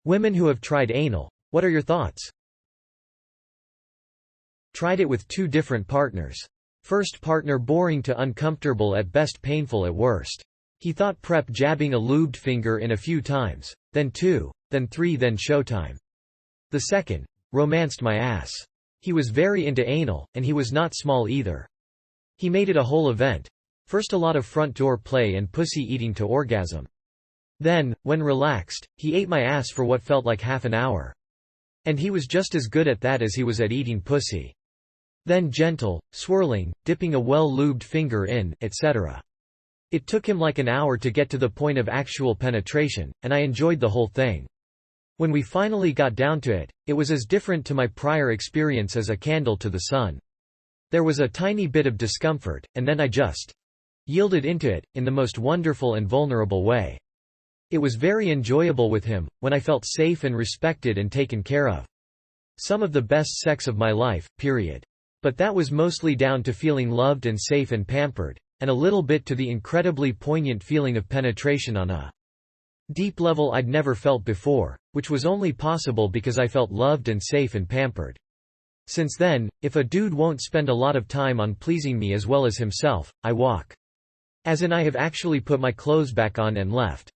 Women who have tried anal, what are your thoughts? Tried it with 2 different partners. First partner boring to uncomfortable at best, painful at worst. He thought prep jabbing a lubed finger in a few times, then 2, then 3, then showtime. The second romanced my ass. He was very into anal, and he was not small either. He made it a whole event. First a lot of front door play and pussy eating to orgasm. Then, when relaxed, he ate my ass for what felt like half an hour. And he was just as good at that as he was at eating pussy. Then gentle, swirling, dipping a well-lubed finger in, etc. It took him like an hour to get to the point of actual penetration, and I enjoyed the whole thing. When we finally got down to it, it was as different to my prior experience as a candle to the sun. There was a tiny bit of discomfort, and then I just yielded into it, in the most wonderful and vulnerable way. It was very enjoyable with him, when I felt safe and respected and taken care of. Some of the best sex of my life, period. But that was mostly down to feeling loved and safe and pampered, and a little bit to the incredibly poignant feeling of penetration on a deep level I'd never felt before, which was only possible because I felt loved and safe and pampered. Since then, if a dude won't spend a lot of time on pleasing me as well as himself, I walk. As in I have actually put my clothes back on and left.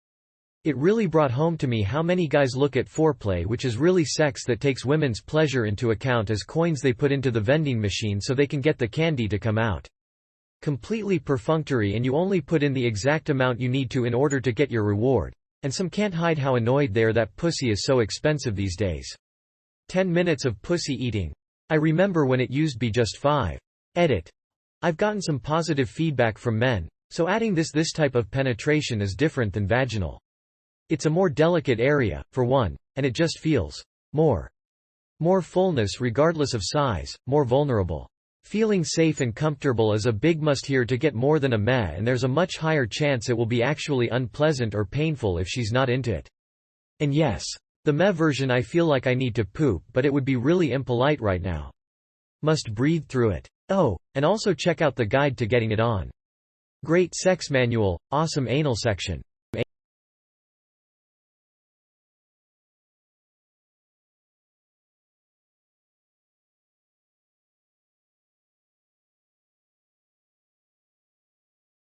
It really brought home to me how many guys look at foreplay, which is really sex that takes women's pleasure into account, as coins they put into the vending machine so they can get the candy to come out. Completely perfunctory, and you only put in the exact amount you need to in order to get your reward. And some can't hide how annoyed they are that pussy is so expensive these days. 10 minutes of pussy eating. I remember when it used to be just 5. Edit. I've gotten some positive feedback from men, so adding this type of penetration is different than vaginal. It's a more delicate area, for one, and it just feels more fullness regardless of size, more vulnerable. Feeling safe and comfortable is a big must here to get more than a meh, and there's a much higher chance it will be actually unpleasant or painful if she's not into it. And yes, the meh version, I feel like I need to poop, but it would be really impolite right now. Must breathe through it. Oh, and also check out the guide to getting it on. Great sex manual, awesome anal section.